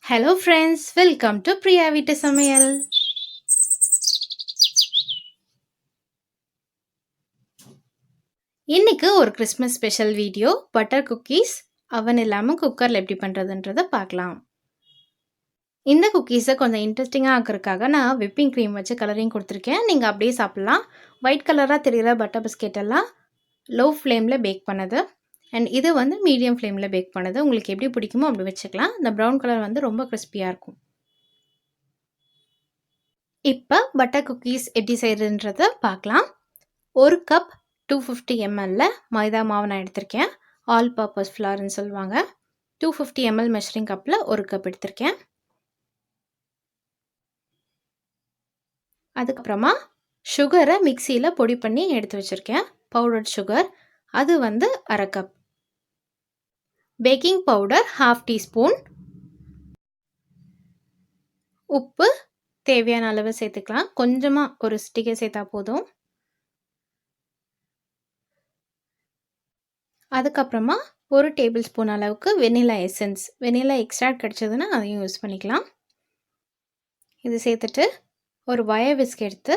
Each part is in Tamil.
Hello friends, welcome to Priya வீட்டு சமையல். இன்னைக்கு ஒரு Christmas special video butter cookies அவன் இல்லாமல் குக்கரில் எப்படி பண்ணுறதுன்றதை பார்க்கலாம். இந்த குக்கீஸை கொஞ்சம் இன்ட்ரெஸ்டிங்காக ஆக்கிறதுக்காக நான் விப்பிங் க்ரீம் வச்சு கலரிங் கொடுத்துருக்கேன். நீங்கள் அப்படியே சாப்பிட்லாம். ஒயிட் கலராக தெரிகிற பட்டர் பிஸ்கெட் எல்லாம் லோ ஃப்ளேமில் பேக் பண்ணது, அண்ட் இது வந்து மீடியம் ஃப்ளேமில் பேக் பண்ணது. உங்களுக்கு எப்படி பிடிக்குமோ அப்படி வச்சுக்கலாம். இந்த ப்ரௌன் கலர் வந்து ரொம்ப கிறிஸ்பியாக இருக்கும். இப்போ பட்டர் குக்கீஸ் எப்படி செய்கிறதுன்றதை பார்க்கலாம். ஒரு கப் 250 ml மைதா மாவு நான் எடுத்திருக்கேன். ஆல் பர்பஸ் ஃப்ளார்னு சொல்லுவாங்க. 250 ml மெஷரிங் கப்பில் ஒரு கப் எடுத்திருக்கேன். அதுக்கப்புறமா சுகரை மிக்சியில் பொடி பண்ணி எடுத்து வச்சுருக்கேன். பவுடர் சுகர் அது வந்து அரை கப். Baking powder 1/2 teaspoon. உப்பு தேவையான அளவு சேர்த்துக்கலாம். கொஞ்சமாக ஒரு ஸ்டிக்கை சேர்த்தா போதும். அதுக்கப்புறமா ஒரு டேபிள் ஸ்பூன் அளவுக்கு வெனிலா எசன்ஸ், வெனிலா எக்ஸ்ட்ராக்ட் கிடச்சதுன்னா அதையும் யூஸ் பண்ணிக்கலாம். இது சேர்த்துட்டு ஒரு வயர் விஸ்க் எடுத்து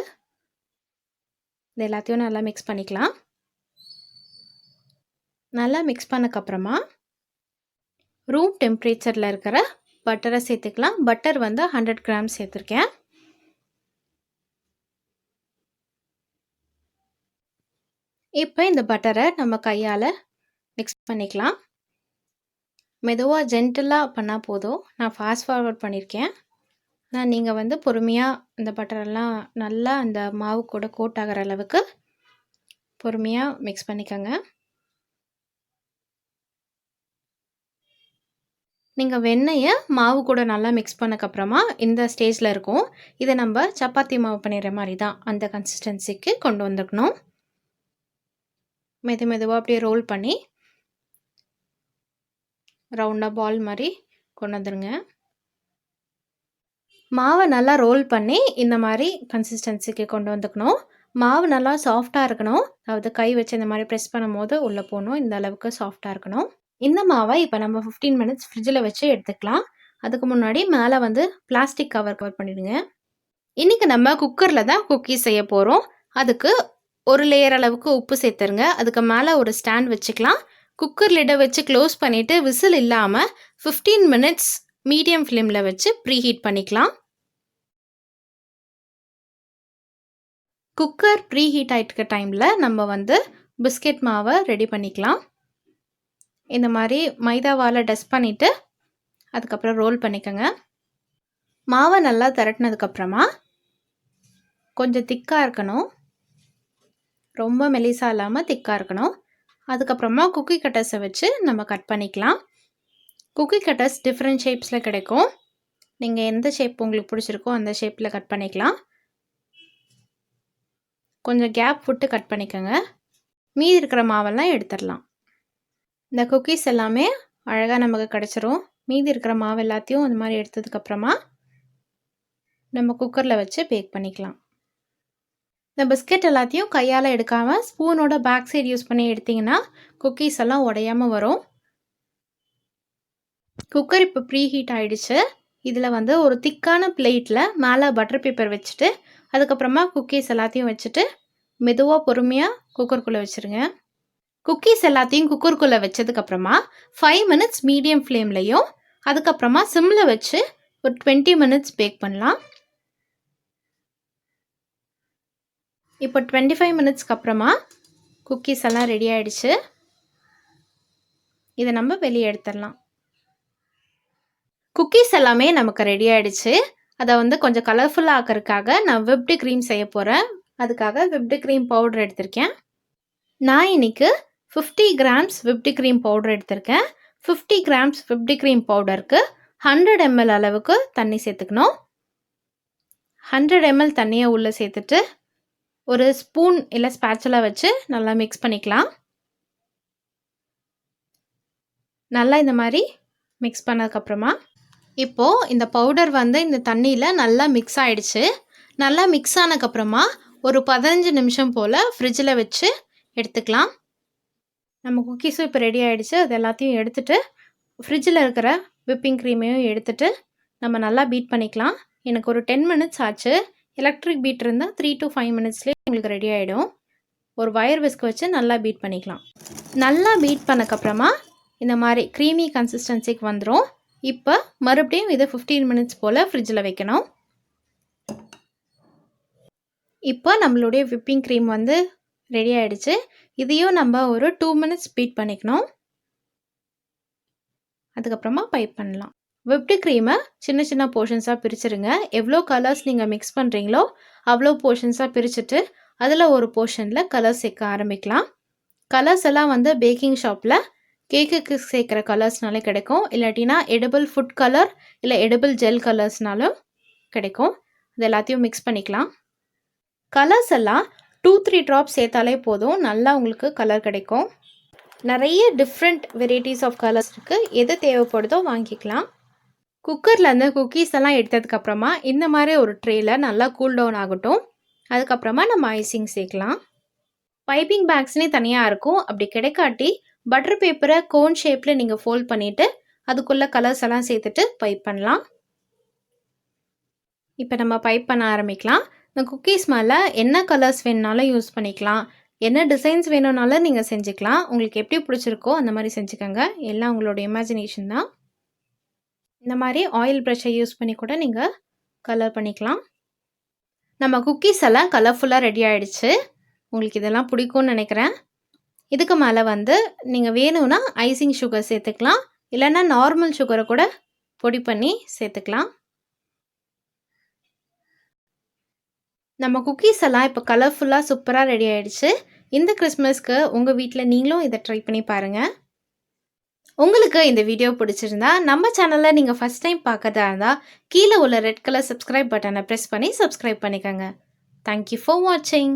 இது எல்லாத்தையும் நல்லா மிக்ஸ் பண்ணிக்கலாம். நல்லா மிக்ஸ் பண்ணக்கப்புறமா ரூம் டெம்பரேச்சரில் இருக்கிற பட்டரை சேர்த்துக்கலாம். பட்டர் வந்து 100 கிராம் சேர்த்துருக்கேன். இப்போ இந்த பட்டரை நம்ம கையால் மிக்ஸ் பண்ணிக்கலாம். மெதுவாக ஜென்டிலாக பண்ணால் போதும். நான் ஃபாஸ்ட் ஃபார்வர்ட் பண்ணியிருக்கேன். ஆனால் நீங்கள் வந்து பொறுமையாக இந்த பட்டரெல்லாம் நல்லா அந்த மாவு கூட கோட் ஆகிற அளவுக்கு பொறுமையாக மிக்ஸ் பண்ணிக்கோங்க. நீங்கள் வெண்ணெயை மாவு கூட நல்லா மிக்ஸ் பண்ணக்கப்புறமா இந்த ஸ்டேஜில் இருக்கும். இதை நம்ம சப்பாத்தி மாவு பண்ணிடுற மாதிரி தான் அந்த கன்சிஸ்டன்சிக்கு கொண்டு வந்துக்கணும். மெதுவாக அப்படியே ரோல் பண்ணி ரவுண்டாக பால் மாதிரி கொண்டு வந்துடுங்க. மாவை நல்லா ரோல் பண்ணி இந்த மாதிரி கன்சிஸ்டன்சிக்கு கொண்டு வந்துக்கணும். மாவு நல்லா சாஃப்டாக இருக்கணும். அதாவது கை வச்சு இந்த மாதிரி ப்ரெஸ் பண்ணும் போது உள்ளே போகணும். இந்த அளவுக்கு சாஃப்டாக இருக்கணும். இந்த மாவை இப்போ நம்ம 15 மினிட்ஸ் ஃப்ரிட்ஜில் வச்சு எடுத்துக்கலாம். அதுக்கு முன்னாடி மேலே வந்து பிளாஸ்டிக் கவர் பண்ணிவிடுங்க. இன்றைக்கி நம்ம குக்கரில் தான் குக்கீஸ் செய்ய போகிறோம். அதுக்கு ஒரு லேயர் அளவுக்கு உப்பு சேர்த்துருங்க. அதுக்கு மேலே ஒரு ஸ்டாண்ட் வச்சுக்கலாம். குக்கர் லிட்டை வச்சு க்ளோஸ் பண்ணிவிட்டு விசில் இல்லாமல் 15 மினிட்ஸ் மீடியம் ஃப்ளேமில் வச்சு ப்ரீஹீட் பண்ணிக்கலாம். குக்கர் ப்ரீஹீட் ஆகிட்டுருக்க டைமில் நம்ம வந்து பிஸ்கெட் மாவை ரெடி பண்ணிக்கலாம். இந்த மாதிரி மைதாவால் டஸ்ட் பண்ணிவிட்டு அதுக்கப்புறம் ரோல் பண்ணிக்கோங்க. மாவை நல்லா திரட்டினதுக்கப்புறமா கொஞ்சம் திக்காக இருக்கணும். ரொம்ப மெலிசாக இல்லாமல் திக்காக இருக்கணும். அதுக்கப்புறமா குக்கி கட்டர்ஸை வச்சு நம்ம கட் பண்ணிக்கலாம். குக்கி கட்டர்ஸ் டிஃப்ரெண்ட் ஷேப்ஸில் கிடைக்கும். நீங்கள் எந்த ஷேப் உங்களுக்கு பிடிச்சிருக்கோ அந்த ஷேப்பில் கட் பண்ணிக்கலாம். கொஞ்சம் கேப் விட்டு கட் பண்ணிக்கோங்க. மீதி இருக்கிற மாவெல்லாம் எடுத்துடலாம். இந்த குக்கீஸ் எல்லாமே அழகாக நமக்கு கிடச்சிரும். மீதி இருக்கிற மாவு எல்லாத்தையும் அந்த மாதிரி எடுத்ததுக்கப்புறமா நம்ம குக்கரில் வச்சு பேக் பண்ணிக்கலாம். இந்த பிஸ்கெட் எல்லாத்தையும் கையால் எடுக்காமல் ஸ்பூனோட பேக் சைடு யூஸ் பண்ணி எடுத்திங்கன்னா குக்கீஸ் எல்லாம் உடையாமல் வரும். குக்கர் இப்போ ப்ரீ ஹீட் ஆகிடுச்சு. இதில் வந்து ஒரு திக்கான பிளேட்டில் மேலே பட்டர் பேப்பர் வச்சுட்டு அதுக்கப்புறமா குக்கீஸ் எல்லாத்தையும் வச்சுட்டு மெதுவாக பொறுமையாக குக்கருக்குள்ளே வச்சுருங்க. குக்கீஸ் எல்லாத்தையும் குக்கருக்குள்ளே வச்சதுக்கப்புறமா 5 மினிட்ஸ் மீடியம் ஃப்ளேம்லையும் அதுக்கப்புறமா சிம்மில் வச்சு ஒரு 20 மினிட்ஸ் பேக் பண்ணலாம். இப்போ 25 மினிட்ஸ்க்கு அப்புறமா குக்கீஸ் எல்லாம் ரெடி ஆகிடுச்சு. இதை நம்ம வெளியே எடுத்துடலாம். குக்கீஸ் எல்லாமே நமக்கு ரெடி ஆகிடுச்சு. அதை வந்து கொஞ்சம் கலர்ஃபுல்லாக ஆக்கிறதுக்காக நான் விப்டு க்ரீம் செய்ய போகிறேன். அதுக்காக விப்டு க்ரீம் பவுடர் எடுத்திருக்கேன். நான் இன்றைக்கி 50 கிராம்ஸ் விப்டு க்ரீம் பவுடர் எடுத்திருக்கேன். 50 கிராம்ஸ் விப்டு க்ரீம் பவுடருக்கு 100 ml அளவுக்கு தண்ணி சேர்த்துக்கணும். 100 ml தண்ணியை உள்ளே சேர்த்துட்டு ஒரு ஸ்பூன் இல்லை ஸ்பேச்சுலா வச்சு நல்லா மிக்ஸ் பண்ணிக்கலாம். நல்லா இந்த மாதிரி மிக்ஸ் பண்ணதுக்கப்புறமா இப்போது இந்த பவுடர் வந்து இந்த தண்ணியில் நல்லா மிக்ஸ் ஆகிடுச்சு. நல்லா மிக்ஸ் ஆனதுக்கப்புறமா ஒரு 15 நிமிஷம் போல் ஃப்ரிட்ஜில் வச்சு எடுத்துக்கலாம். நம்ம குக்கீஸும் இப்போ ரெடி ஆகிடுச்சு. அது எல்லாத்தையும் எடுத்துகிட்டு ஃப்ரிட்ஜில் இருக்கிற விப்பிங் க்ரீமையும் எடுத்துகிட்டு நம்ம நல்லா பீட் பண்ணிக்கலாம். எனக்கு ஒரு 10 மினிட்ஸ் ஆச்சு. எலக்ட்ரிக் பீட் இருந்தால் 3 to 5 மினிட்ஸ்லேயே உங்களுக்கு ரெடி ஆகிடும். ஒரு வயர் விஸ்க் வச்சு நல்லா பீட் பண்ணிக்கலாம். நல்லா பீட் பண்ணக்கப்புறமா இந்த மாதிரி க்ரீமி கன்சிஸ்டன்சிக்கு வந்துடும். இப்போ மறுபடியும் இதை 15 மினிட்ஸ் போல் ஃப்ரிட்ஜில் வைக்கணும். இப்போ நம்மளுடைய விப்பிங் க்ரீம் வந்து ரெடி ஆகிடுச்சு. இதையும் நம்ம ஒரு 2 மினிட்ஸ் பீட் பண்ணிக்கணும். அதுக்கப்புறமா பைப் பண்ணலாம். விப்டு க்ரீமை சின்ன சின்ன போர்ஷன்ஸாக பிரிச்சுருங்க. எவ்வளோ கலர்ஸ் நீங்கள் மிக்ஸ் பண்ணுறீங்களோ அவ்வளோ போர்ஷன்ஸாக பிரிச்சுட்டு அதில் ஒரு போர்ஷனில் கலர்ஸ் சேர்க்க ஆரம்பிக்கலாம். கலர்ஸ் எல்லாம் வந்து பேக்கிங் ஷாப்பில் கேக்குக்கு சேர்க்குற கலர்ஸ்னாலே கிடைக்கும். இல்லாட்டினா எடிபிள் ஃபுட் கலர் இல்லை எடிபிள் ஜெல் கலர்ஸ்னாலும் கிடைக்கும். இது எல்லாத்தையும் மிக்ஸ் பண்ணிக்கலாம். கலர்ஸ் எல்லாம் 2-3 ட்ராப்ஸ் சேர்த்தாலே போதும், நல்லா உங்களுக்கு கலர் கிடைக்கும். நிறைய டிஃப்ரெண்ட் வெரைட்டிஸ் ஆஃப் கலர்ஸ் இருக்குது. எது தேவைப்படுதோ வாங்கிக்கலாம். குக்கர்லேருந்து குக்கீஸ் எல்லாம் எடுத்ததுக்கப்புறமா இந்த மாதிரி ஒரு ட்ரேயில் நல்லா கூல் டவுன் ஆகட்டும். அதுக்கப்புறமா நம்ம ஐசிங் சேர்க்கலாம். பைப்பிங் பேக்ஸ்னே தனியாக இருக்கும். அப்படி கிடைக்காட்டி பட்டர் பேப்பரை கோன் ஷேப்பில் நீங்கள் ஃபோல்ட் பண்ணிவிட்டு அதுக்குள்ளே கலர்ஸ் எல்லாம் சேர்த்துட்டு பைப் பண்ணலாம். இப்போ நம்ம பைப் பண்ண ஆரம்பிக்கலாம். இந்த குக்கீஸ் மேலே என்ன கலர்ஸ் வேணுனாலும் யூஸ் பண்ணிக்கலாம். என்ன டிசைன்ஸ் வேணும்னாலும் நீங்கள் செஞ்சுக்கலாம். உங்களுக்கு எப்படி பிடிச்சிருக்கோ அந்த மாதிரி செஞ்சுக்கோங்க. எல்லாம் உங்களோட இமேஜினேஷன் தான். இந்த மாதிரி ஆயில் ப்ரஷ்ஷை யூஸ் பண்ணி கூட நீங்கள் கலர் பண்ணிக்கலாம். நம்ம குக்கீஸ் எல்லாம் கலர்ஃபுல்லாக ரெடி ஆகிடுச்சு. உங்களுக்கு இதெல்லாம் பிடிக்கும்னு நினைக்கிறேன். இதுக்கு மேலே வந்து நீங்கள் வேணும்னா ஐசிங் சுகர் சேர்த்துக்கலாம். இல்லைன்னா நார்மல் சுகரை கூட பொடி பண்ணி சேர்த்துக்கலாம். நம்ம குக்கீஸ் எல்லாம் இப்போ கலர்ஃபுல்லாக சூப்பராக ரெடி ஆகிடுச்சு. இந்த கிறிஸ்மஸ்க்கு உங்கள் வீட்டில் நீங்களும் இதை ட்ரை பண்ணி பாருங்கள். உங்களுக்கு இந்த வீடியோ பிடிச்சிருந்தா நம்ம சேனலில் நீங்கள் ஃபஸ்ட் டைம் பார்க்கறதா இருந்தால் கீழே உள்ள ரெட் கலர் சப்ஸ்கிரைப் பட்டனை ப்ரெஸ் பண்ணி சப்ஸ்கிரைப் பண்ணிக்கோங்க. தேங்க்யூ ஃபார் வாட்சிங்.